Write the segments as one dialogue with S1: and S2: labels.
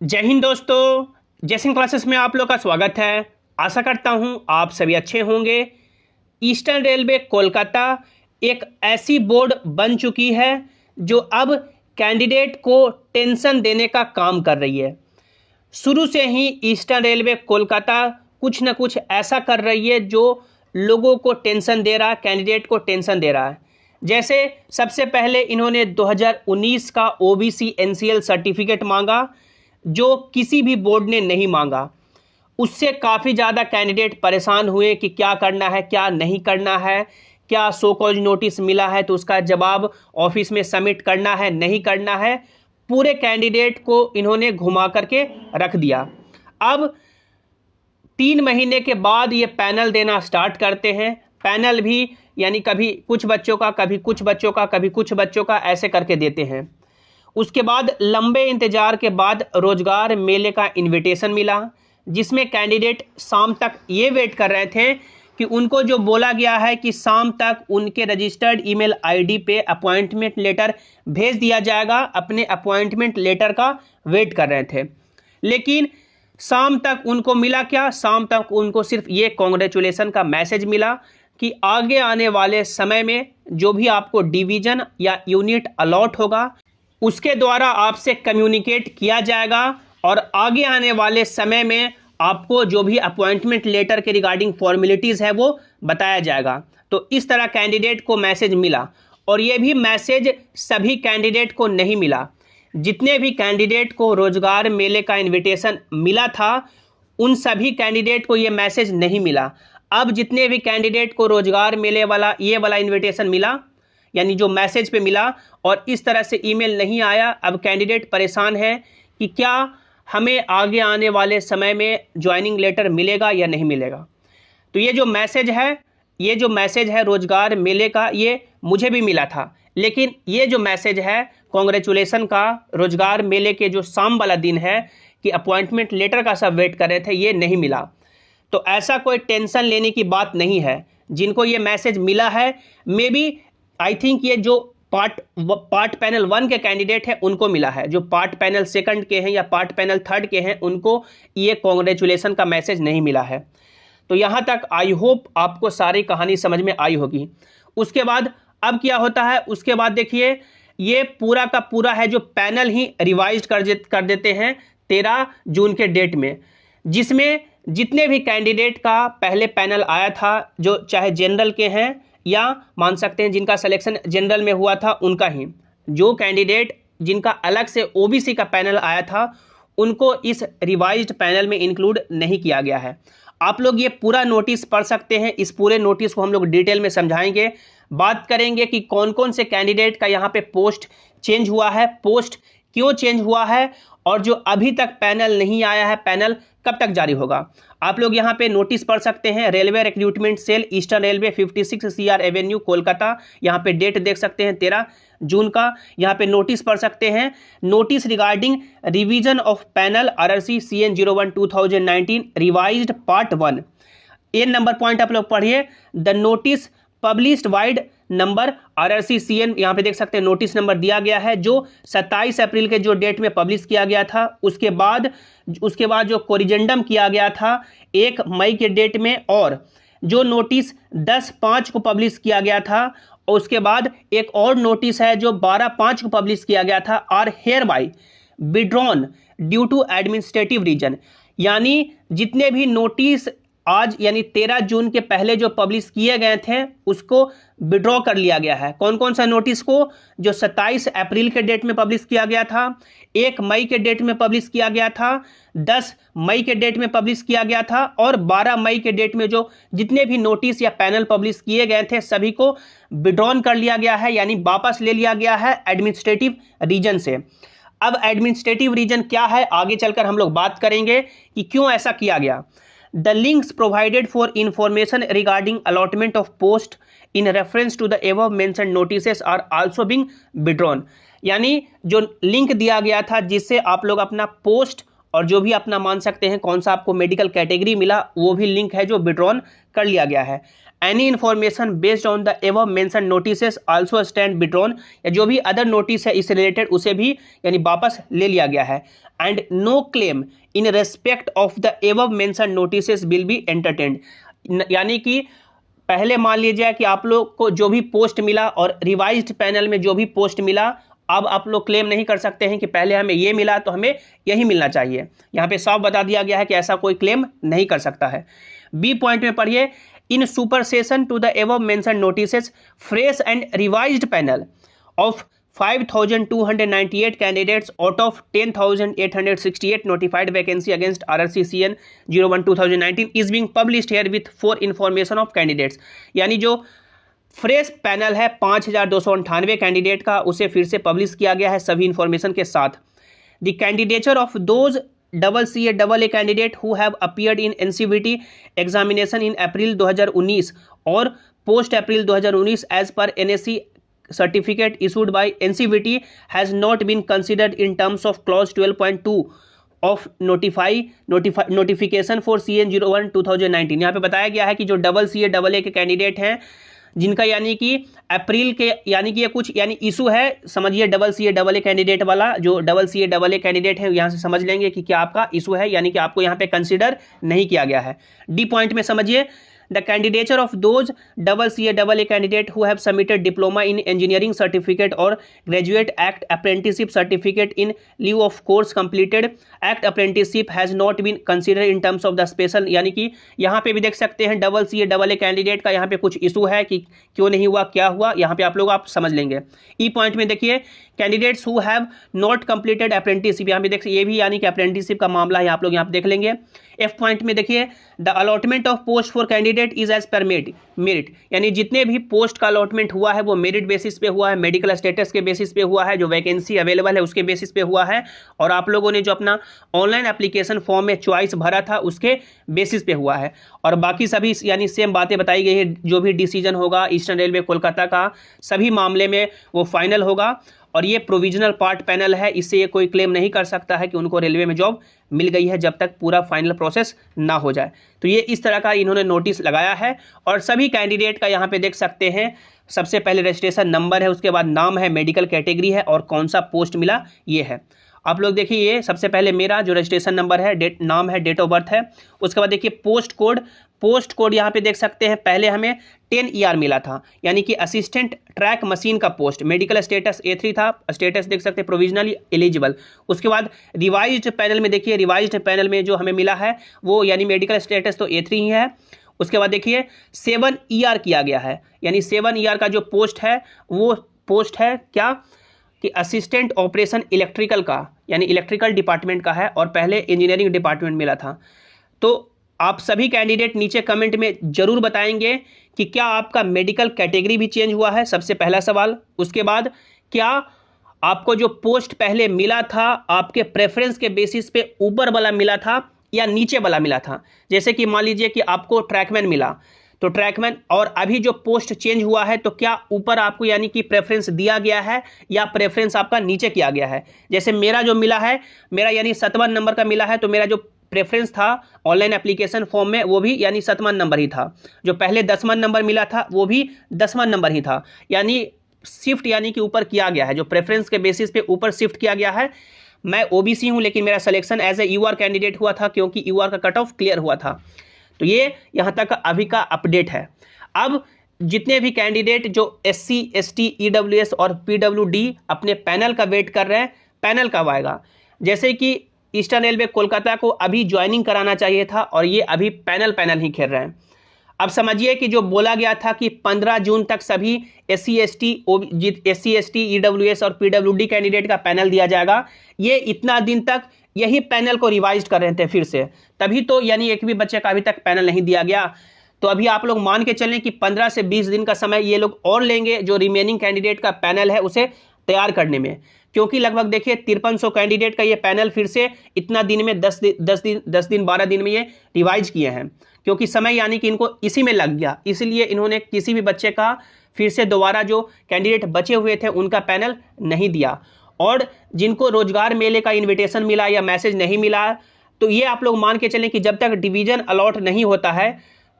S1: जय हिंद दोस्तों, जैसिंग क्लासेस में आप लोग का स्वागत है। आशा करता हूं आप सभी अच्छे होंगे। ईस्टर्न रेलवे कोलकाता एक ऐसी बोर्ड बन चुकी है जो अब कैंडिडेट को टेंशन देने का काम कर रही है। शुरू से ही ईस्टर्न रेलवे कोलकाता कुछ न कुछ ऐसा कर रही है जो लोगों को टेंशन दे रहा है, कैंडिडेट को टेंशन दे रहा है। जैसे सबसे पहले इन्होंने 2019 का ओबीसी एनसीएल सर्टिफिकेट मांगा जो किसी भी बोर्ड ने नहीं मांगा। उससे काफ़ी ज़्यादा कैंडिडेट परेशान हुए कि क्या करना है, क्या नहीं करना है, क्या सो कॉज नोटिस मिला है तो उसका जवाब ऑफिस में सबमिट करना है, नहीं करना है। पूरे कैंडिडेट को इन्होंने घुमा करके रख दिया। अब 3 महीने के बाद ये पैनल देना स्टार्ट करते हैं। पैनल भी यानी कभी कुछ बच्चों का, कभी कुछ बच्चों का, कभी कुछ बच्चों का, ऐसे करके देते हैं। उसके बाद लंबे इंतजार के बाद रोजगार मेले का इनविटेशन मिला, जिसमें कैंडिडेट शाम तक ये वेट कर रहे थे कि उनको जो बोला गया है कि शाम तक उनके रजिस्टर्ड ईमेल आईडी पे अपॉइंटमेंट लेटर भेज दिया जाएगा। अपने अपॉइंटमेंट लेटर का वेट कर रहे थे, लेकिन शाम तक उनको मिला क्या? शाम तक उनको सिर्फ ये कॉन्ग्रेचुलेसन का मैसेज मिला कि आगे आने वाले समय में जो भी आपको डिवीजन या यूनिट अलॉट होगा उसके द्वारा आपसे कम्युनिकेट किया जाएगा और आगे आने वाले समय में आपको जो भी अपॉइंटमेंट लेटर के रिगार्डिंग फॉर्मेलिटीज़ है वो बताया जाएगा। तो इस तरह कैंडिडेट को मैसेज मिला, और ये भी मैसेज सभी कैंडिडेट को नहीं मिला। जितने भी कैंडिडेट को रोजगार मेले का इनविटेशन मिला था उन सभी कैंडिडेट को ये मैसेज नहीं मिला। अब जितने भी कैंडिडेट को रोजगार मेले वाला ये वाला इनविटेशन मिला, यानी जो मैसेज पे मिला और इस तरह से ईमेल नहीं आया, अब कैंडिडेट परेशान है कि क्या हमें आगे आने वाले समय में ज्वाइनिंग लेटर मिलेगा या नहीं मिलेगा। तो ये जो मैसेज है रोजगार मेले का, ये मुझे भी मिला था, लेकिन ये जो मैसेज है कॉन्ग्रेचुलेसन का रोजगार मेले के जो शाम वाला दिन है कि अपॉइंटमेंट लेटर का सब वेट कर रहे थे, ये नहीं मिला। तो ऐसा कोई टेंशन लेने की बात नहीं है। जिनको ये मैसेज मिला है, मे बी आई थिंक ये जो पार्ट पैनल 1 के कैंडिडेट हैं उनको मिला है। जो पार्ट पैनल 2 के हैं या पार्ट पैनल 3 के हैं उनको ये कॉन्ग्रेचुलेसन का मैसेज नहीं मिला है। तो यहाँ तक आई होप आपको सारी कहानी समझ में आई होगी। उसके बाद अब क्या होता है, उसके बाद देखिए ये पूरा का पूरा है जो पैनल ही रिवाइज कर देते हैं 13 जून के डेट में, जिसमें जितने भी कैंडिडेट का पहले पैनल आया था, जो चाहे जनरल के हैं या मान सकते हैं जिनका सिलेक्शन जनरल में हुआ था उनका ही, जो कैंडिडेट जिनका अलग से ओबीसी का पैनल आया था उनको इस रिवाइज्ड पैनल में इंक्लूड नहीं किया गया है। आप लोग ये पूरा नोटिस पढ़ सकते हैं। इस पूरे नोटिस को हम लोग डिटेल में समझाएंगे, बात करेंगे कि कौन कौन से कैंडिडेट का यहाँ पे पोस्ट चेंज हुआ है, पोस्ट क्यों चेंज हुआ है, और जो अभी तक पैनल नहीं आया है पैनल कब तक जारी होगा। आप लोग यहाँ पे नोटिस पढ़ सकते हैं, railway recruitment cell eastern railway 56 CR avenue Kolkata. यहाँ पे डेट देख सकते हैं 13 जून का। यहाँ पे नोटिस पढ़ सकते हैं, notice regarding revision of panel RRC CN 01 2019 revised part 1। ये नंबर पॉइंट आप लोग पढ़िए। The notice published wide number RRC CN, यहाँ पे देख सकते हैं नोटिस नंबर दिया गया है जो 27 अप्रैल के जो डेट में पब्लिश किया गया था। उसके बाद जो कोरिजेंडम किया गया था 1 मई के डेट में, और जो नोटिस 10/5 को पब्लिश किया गया था, और उसके बाद एक और नोटिस है जो 12/5 को पब्लिश किया गया था, are hereby withdrawn due to administrative reason. यानी जितने भी नोटिस आज यानी 13 जून के पहले जो पब्लिश किए गए थे उसको विड्रॉ कर लिया गया है। कौन कौन सा नोटिस को? जो 27 अप्रैल के डेट में पब्लिश किया गया था, 1 मई के डेट में पब्लिश किया गया था, 10 मई के डेट में पब्लिश किया गया था, और 12 मई के डेट में जो जितने भी नोटिस या पैनल पब्लिश किए गए थे सभी को विड्रॉन कर लिया गया है, यानी वापस ले लिया गया है एडमिनिस्ट्रेटिव रीजन से। अब एडमिनिस्ट्रेटिव रीजन क्या है आगे चलकर हम लोग बात करेंगे कि क्यों ऐसा किया गया। The links provided for information regarding allotment of post in reference to the above mentioned notices are also being withdrawn। यानी जो लिंक दिया गया था जिससे आप लोग अपना पोस्ट और जो भी अपना मान सकते हैं कौन सा आपको मेडिकल कैटेगरी मिला वो भी लिंक है जो विड्रॉन कर लिया गया है। Any information based on the above mention notices also stand withdrawn, या जो भी अदर नोटिस है इससे रिलेटेड उसे भी यानी वापस ले लिया गया है। And no claim in respect of the above mention notices will be entertained, यानी कि पहले मान लीजिए कि आप लोग को जो भी पोस्ट मिला और रिवाइज्ड पैनल में जो भी पोस्ट मिला, अब आप लोग क्लेम नहीं कर सकते हैं कि पहले हमें ये मिला तो हमें यही मिलना चाहिए। यहाँ पे साफ बता दिया गया है कि ऐसा कोई क्लेम नहीं कर सकता है। बी पॉइंट में पढ़िए, in supersession to the above mention notices fresh and revised panel of 5,298 candidates out of 10,868 notified vacancy against RRC CN 01/2019 is being published herewith for information of candidates, यानी जो fresh panel है 5,298 candidate का, उसे फिर से publish किया गया है सभी इंफॉर्मेशन के साथ। The candidature of those CA candidate who have appeared in NCVT examination in April 2019 और post April 2019 as per NSE certificate issued by NCVT has not been considered in terms of clause 12.2 of notification for CN 01/2019। यहाँ पे बताया गया है कि जो CA के candidate हैं जिनका यानी कि अप्रैल के यानी कि ये कुछ यानी इशू है, समझिए CA कैंडिडेट वाला जो CA कैंडिडेट है यहाँ से समझ लेंगे कि क्या आपका इशू है, यानी कि आपको यहाँ पे कंसिडर नहीं किया गया है। डी पॉइंट में समझिए, the candidature of those CA candidate who have submitted diploma in engineering certificate और graduate act apprenticeship certificate in lieu of course completed act apprenticeship has not been consider in terms of the special, यानी कि यहाँ पे भी देख सकते हैं CA candidate का यहाँ पे कुछ इशू है कि क्यों नहीं हुआ, क्या हुआ, यहाँ पे आप लोग आप समझ लेंगे। ई पॉइंट में देखिए, candidates who have not completed apprenticeship, यहाँ पे देख ये भी यानी कि अप्रेंटिसशिप का मामला है, आप लोग यहाँ पे देख लेंगे। एफ पॉइंट में देखिए, the allotment of post for candidate is as per merit, यानी जितने भी पोस्ट का अलॉटमेंट हुआ है वो मेरिट बेसिस पे हुआ है, मेडिकल स्टेटस के बेसिस पे हुआ है, जो वैकेंसी अवेलेबल है उसके बेसिस पे हुआ है, और आप लोगों ने जो अपना ऑनलाइन एप्लीकेशन फॉर्म में चॉइस भरा था उसके बेसिस पे हुआ है। और बाकी सभी यानी सेम बातें बताई गई है, जो भी डिसीजन होगा ईस्टर्न रेलवे कोलकाता का सभी मामले में वो फाइनल होगा, और ये प्रोविजनल पार्ट पैनल है, इससे ये कोई क्लेम नहीं कर सकता है कि उनको रेलवे में जॉब मिल गई है जब तक पूरा फाइनल प्रोसेस ना हो जाए। तो ये इस तरह का इन्होंने नोटिस लगाया है, और सभी कैंडिडेट का यहाँ पे देख सकते हैं, सबसे पहले रजिस्ट्रेशन नंबर है, उसके बाद नाम है, मेडिकल कैटेगरी है और कौन सा पोस्ट मिला ये है। आप लोग देखिए, ये सबसे पहले मेरा जो रजिस्ट्रेशन नंबर है, नाम है, डेट ऑफ बर्थ है, उसके बाद देखिए पोस्ट कोड यहाँ पे देख सकते हैं, पहले हमें 10 ER मिला था, यानी कि असिस्टेंट ट्रैक मशीन का पोस्ट, मेडिकल स्टेटस A3 था, स्टेटस देख सकते हैं प्रोविजनली एलिजिबल। उसके बाद रिवाइज्ड पैनल में देखिए, रिवाइज्ड पैनल में जो हमें मिला है वो यानी मेडिकल स्टेटस तो A3 ही है। उसके बाद देखिए 7 ER किया गया है, यानी 7 ER का जो पोस्ट है वो पोस्ट है क्या कि असिस्टेंट ऑपरेशन इलेक्ट्रिकल का, यानी इलेक्ट्रिकल डिपार्टमेंट का है, और पहले इंजीनियरिंग डिपार्टमेंट मिला था। तो आप सभी कैंडिडेट नीचे कमेंट में जरूर बताएंगे कि क्या आपका मेडिकल कैटेगरी भी चेंज हुआ है, सबसे पहला सवाल। उसके बाद क्या आपको जो पोस्ट पहले मिला था आपके प्रेफरेंस के बेसिस पे ऊपर वाला मिला था या नीचे वाला मिला था। जैसे कि मान लीजिए कि आपको ट्रैकमैन मिला, तो ट्रैकमैन, और अभी जो पोस्ट चेंज हुआ है तो क्या ऊपर आपको यानी कि प्रेफरेंस दिया गया है या प्रेफरेंस आपका नीचे किया गया है। जैसे मेरा जो मिला है, मेरा यानी 7वां नंबर का मिला है, तो मेरा जो प्रेफरेंस था ऑनलाइन एप्लीकेशन फॉर्म में वो भी यानी 7वां नंबर ही था। जो पहले 10वां नंबर मिला था वो भी 10वां नंबर ही था, यानी शिफ्ट यानी कि ऊपर किया गया है, जो प्रेफरेंस के बेसिस पे ऊपर शिफ्ट किया गया है। मैं OBC हूं, लेकिन मेरा selection as a UR candidate हुआ था क्योंकि UR का कट ऑफ क्लियर हुआ था। तो ये यहाँ तक अभी का अपडेट है। अब जितने भी कैंडिडेट जो SC ST EWS और PWD अपने पैनल का वेट कर रहे हैं, पैनल कब आएगा। जैसे कि ईस्टर्न रेलवे कोलकाता को अभी ज्वाइनिंग कराना चाहिए था और ये अभी पैनल ही खेल रहे हैं। अब समझिए कि जो बोला गया था कि 15 जून तक सभी SC ST EWS और PWD कैंडिडेट का पैनल दिया जाएगा, ये इतना दिन तक यही पैनल को रिवाइज कर रहे थे फिर से, तभी तो यानी एक भी बच्चे का अभी तक पैनल नहीं दिया गया। तो अभी आप लोग मान के चलें कि 15 से 20 दिन का समय ये लोग और लेंगे जो रिमेनिंग कैंडिडेट का पैनल है उसे तैयार करने में, क्योंकि लगभग देखिए 5300 कैंडिडेट का ये पैनल फिर से इतना दिन में 10 दिन 12 दिन में ये रिवाइज किए हैं, क्योंकि समय यानी कि इनको इसी में लग गया, इसलिए इन्होंने किसी भी बच्चे का फिर से दोबारा जो कैंडिडेट बचे हुए थे उनका पैनल नहीं दिया। और जिनको रोजगार मेले का इन्विटेशन मिला या मैसेज नहीं मिला, तो ये आप लोग मान के चलें कि जब तक डिवीजन अलॉट नहीं होता है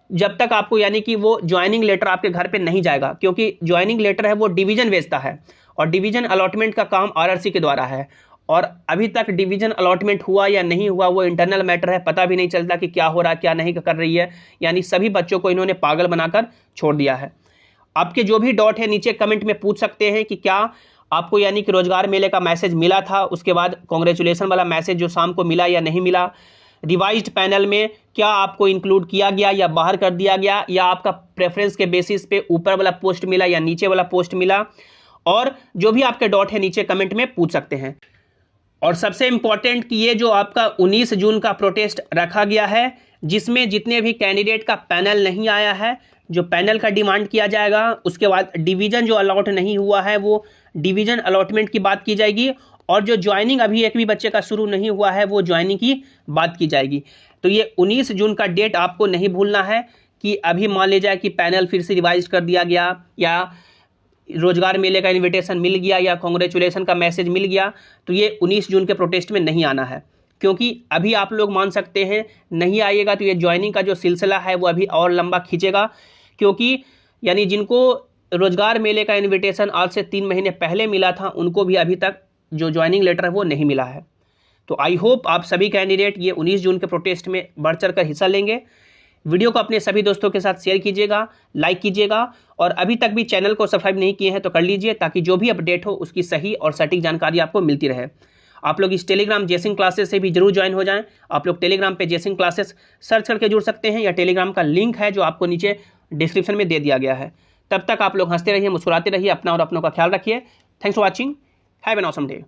S1: जब तक आपको यानी कि वो ज्वाइनिंग लेटर आपके घर पे नहीं जाएगा, क्योंकि ज्वाइनिंग लेटर है वो डिवीजन भेजता है और डिवीजन अलॉटमेंट का काम आरआरसी के द्वारा है। और अभी तक डिवीजन अलॉटमेंट हुआ या नहीं हुआ वो इंटरनल मैटर है, पता भी नहीं चलता कि क्या हो रहा है क्या नहीं कर रही है। यानी सभी बच्चों को इन्होंने पागल बनाकर छोड़ दिया है। आपके जो भी डाउट है नीचे कमेंट में पूछ सकते हैं कि क्या आपको यानी कि रोजगार मेले का मैसेज मिला था, उसके बाद कांग्रेचुलेसन वाला मैसेज जो शाम को मिला या नहीं मिला, रिवाइज्ड पैनल में क्या आपको इंक्लूड किया गया या बाहर कर दिया गया, या आपका प्रेफरेंस के बेसिस पे ऊपर वाला पोस्ट मिला या नीचे वाला पोस्ट मिला। और जो भी आपके डाउट है नीचे कमेंट में पूछ सकते हैं। और सबसे इंपॉर्टेंट कि ये जो आपका 19 जून का प्रोटेस्ट रखा गया है, जिसमें जितने भी कैंडिडेट का पैनल नहीं आया है, जो पैनल का डिमांड किया जाएगा, उसके बाद डिवीजन जो अलॉट नहीं हुआ है वो डिवीजन अलॉटमेंट की बात की जाएगी, और जो ज्वाइनिंग अभी एक भी बच्चे का शुरू नहीं हुआ है वो ज्वाइनिंग की बात की जाएगी। तो ये 19 जून का डेट आपको नहीं भूलना है कि अभी मान लीजिए कि पैनल फिर से रिवाइज कर दिया गया या रोजगार मेले का इन्विटेशन मिल गया या कांग्रेचुलेसन का मैसेज मिल गया, तो ये 19 जून के प्रोटेस्ट में नहीं आना है। क्योंकि अभी आप लोग मान सकते हैं नहीं आएगा तो ये ज्वाइनिंग का जो सिलसिला है वो अभी और लंबा खींचेगा, क्योंकि यानी जिनको रोजगार मेले का इन्विटेशन आज से 3 महीने पहले मिला था उनको भी अभी तक जो ज्वाइनिंग लेटर है वो नहीं मिला है। तो आई होप आप सभी कैंडिडेट ये 19 जून के प्रोटेस्ट में बढ़ चढ़ कर हिस्सा लेंगे। वीडियो को अपने सभी दोस्तों के साथ शेयर कीजिएगा, लाइक कीजिएगा, और अभी तक भी चैनल को सब्सक्राइब नहीं किए हैं तो कर लीजिए, ताकि जो भी अपडेट हो उसकी सही और सटीक जानकारी आपको मिलती रहे। आप लोग इस टेलीग्राम जेसिंग क्लासेस से भी जरूर ज्वाइन हो जाएं। आप लोग टेलीग्राम पे जेसिंग क्लासेस सर्च करके जुड़ सकते हैं, या टेलीग्राम का लिंक है जो आपको नीचे डिस्क्रिप्शन में दे दिया गया है। तब तक आप लोग हंसते रहिए, मुस्कुराते रहिए, अपना और अपनों का ख्याल रखिए। Thanks for watching, have an awesome day.